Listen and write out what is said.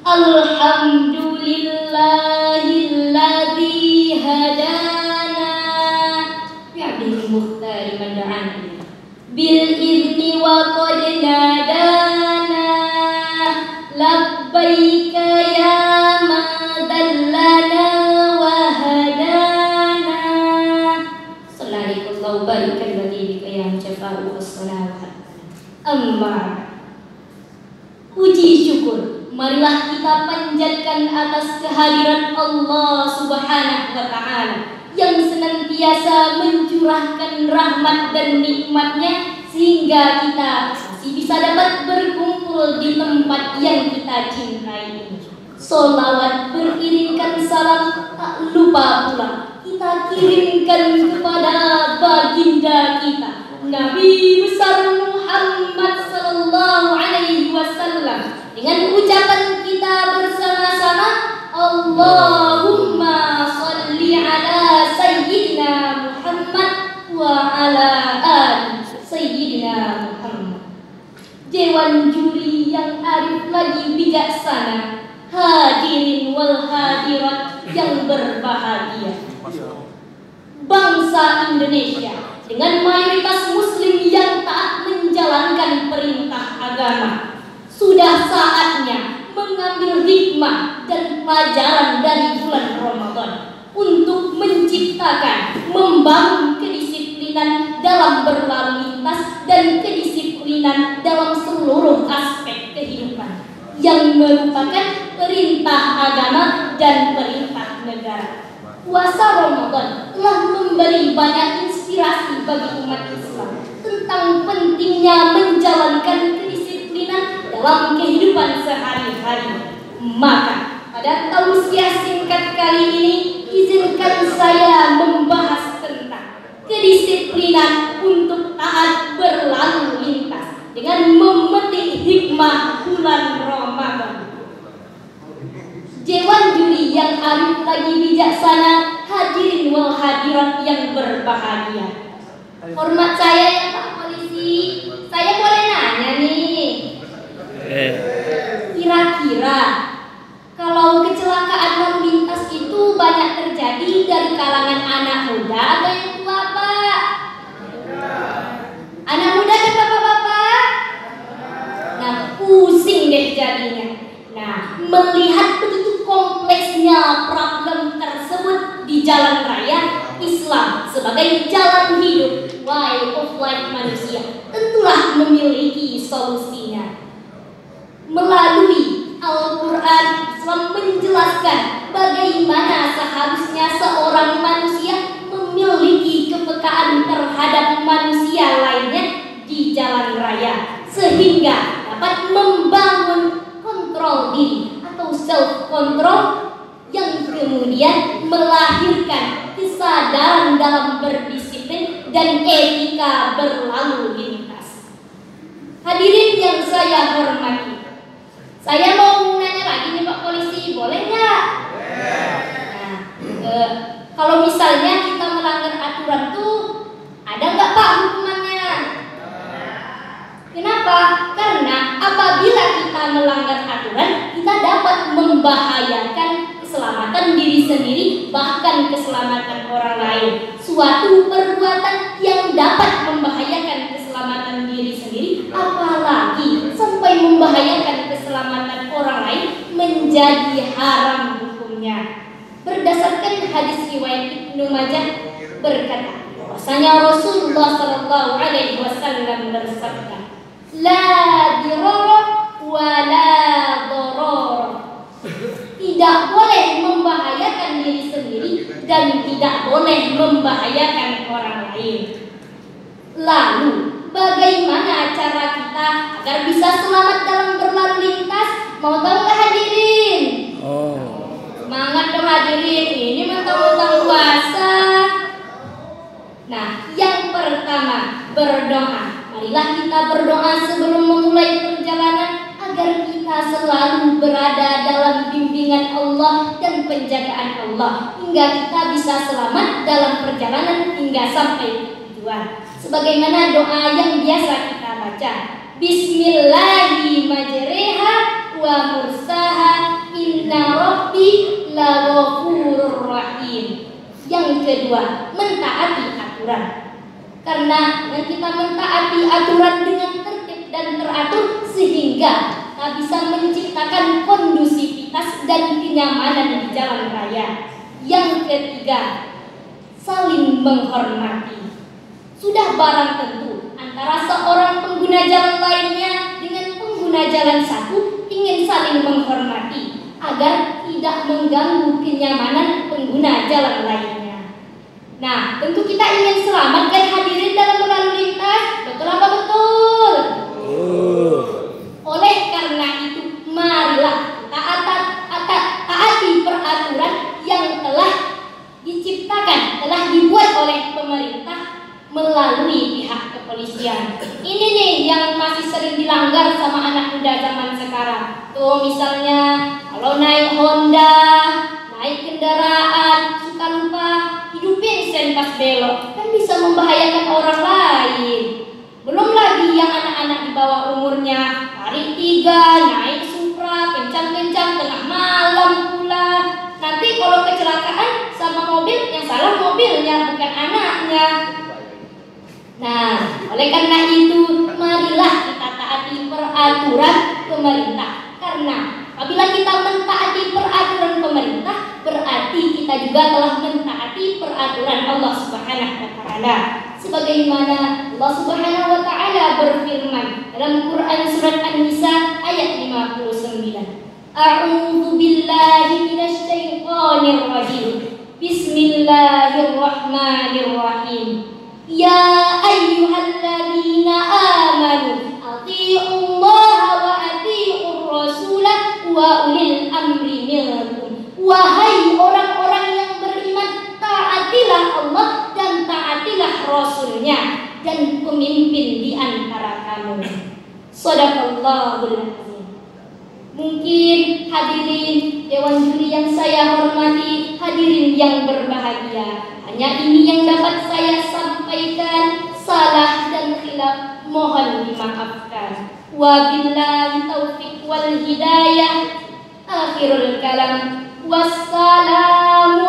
Alhamdulillahilladzi hadana bi'abdil muhtari manda'ani bil idni wa qad nadana labbaika ya madallana wa hadana sallallahu barikan ladhi bika ya jafa'u wassalawat amma puji syukur marilah kita panjatkan atas kehadiran Allah Subhanahu wa Ta'ala yang senantiasa mencurahkan rahmat dan nikmatnya sehingga kita masih bisa dapat berkumpul di tempat yang kita cintai ini. Sholawat beriringkan salam tak lupa pula kita kirimkan kepada baginda kita Nabi besar Muhammad sallallahu alaihi wasallam dengan ucapan kita bersama-sama Allahumma sholli ala sayyidina Muhammad wa ala ali sayyidina Muhammad. Dewan juri yang arif lagi bijaksana, hadirin wal hadirat yang berbahagia. Bangsa Indonesia dengan mayoritas muslim yang taat menjalankan perintah agama sudah saatnya mengambil hikmah dan pelajaran dari bulan Ramadan untuk menciptakan, membangun kedisiplinan dalam berlalu lintas dan kedisiplinan dalam seluruh aspek kehidupan yang merupakan perintah agama dan perintah negara. Puasa Ramadan telah memberi banyak inspirasi bagi umat Islam tentang pentingnya menjalankan kedisiplinan dalam kehidupan sehari-hari. Maka pada tausiah singkat kali ini izinkan saya membahas tentang kedisiplinan untuk taat berlalu lintas dengan memetik hikmah bulan Ramadan. Dewan juri yang arif lagi bijaksana, hadirin wal hadirat yang berbahagia. Hormat saya ya Pak Polisi, saya boleh nanya nih. Kira-kira kalau kecelakaan lalu lintas itu banyak terjadi dari kalangan anak muda atau yang tua, Pak? Anak muda kan bapak-bapak? Nah, pusing deh jadinya. Nah, melihat begitu kompleksnya problem tersebut di jalan raya, Islam sebagai jalan hidup, way of life manusia, tentulah memiliki solusinya. Melalui Al-Quran, Islam menjelaskan bagaimana seharusnya seorang manusia memiliki kepekaan terhadap manusia lainnya di jalan raya, sehingga dapat membangun kontrol diri atau self control yang kemudian melahirkan kesadaran dalam berdisiplin dan etika berlalu lintas. Hadirin yang saya hormati, saya mau nanya lagi nih Pak Polisi, boleh nggak? Nah, kalau misalnya kita melanggar aturan tuh ada nggak Pak hukumannya? Kenapa? Karena apabila kita melanggar aturan, kita dapat membahayakan keselamatan diri sendiri, bahkan keselamatan orang lain. Suatu perbuatan yang dapat membahayakan keselamatan diri sendiri, apalagi sampai membahayakan keselamatan orang lain, menjadi haram hukumnya. Berdasarkan hadis riwayat Ibnu Majah berkata, bahwasanya Rasulullah sallallahu alaihi wasallam bersabda, la dirara wa la darar. Tidak boleh membahayakan diri sendiri dan tidak boleh membahayakan orang lain. Lalu, bagaimana cara kita agar bisa selamat dalam berlalu lintas? Mau tahu nggak hadirin? Semangat dong hadirin, ini mentang-mentang puasa. Nah, yang pertama, berdoa. Marilah kita berdoa sebelum memulai perjalanan agar kita selalu berada dalam bimbingan Allah dan penjagaan Allah hingga kita bisa selamat dalam perjalanan hingga sampai tujuan. Sebagaimana doa yang biasa kita baca, Bismillahirrahmanirrahim wa mursaha inna rabbi laghafurur rahim. Yang kedua, mentaati aturan. Karena dengan kita mentaati aturan dengan tertib dan teratur, sehingga kita bisa menciptakan kondusivitas dan kenyamanan di jalan raya. Yang ketiga, saling menghormati. Sudah barang tentu antara seorang pengguna jalan lainnya dengan pengguna jalan satu ingin saling menghormati agar tidak mengganggu kenyamanan pengguna jalan lainnya. Nah, tentu kita ingin selamat kan hadirin dalam berlalu lintas. Betul apa betul? Oleh karena itu, marilah taati peraturan yang telah diciptakan, telah dibuat oleh pemerintah melalui pihak kepolisian. Ini nih yang masih sering dilanggar sama anak muda zaman sekarang. Tuh misalnya kalau naik Honda, naik kendaraan, suka lupa hidupin sen pas belok, kan bisa membahayakan orang lain. Belum lagi yang anak-anak di bawah umurnya tarik 3, naik Supra, kencang-kencang tengah malam pula. Nanti kalau kecelakaan sama mobil, yang salah mobilnya bukan anaknya. Nah, oleh karena itu, marilah kita taati peraturan pemerintah. Karena apabila kita mentaati peraturan pemerintah, berarti kita juga telah mentaati peraturan Allah Subhanahu wa taala. Sebagaimana Allah Subhanahu wa taala berfirman dalam Quran surat An-Nisa ayat 59. A'udzu billahi minasy syaithanir rajim. Bismillahirrahmanirrahim. Ya ayyuhalladzina amanu athi'ullaha wa athi'ur rasulah wa ulil amri minkum. Wahai orang-orang yang beriman, taatilah Allah dan taatilah Rasulnya dan pemimpin di antara kamu. Shadaqallahul azim. Mungkin hadirin dewan juri yang saya hormati, hadirin yang berbahagia, hanya ini yang dapat saya sampaikan. Salah dan khilaf mohon dimaafkan. Wabillahi taufiq wal hidayah. Akhirul kalam. Wassalamu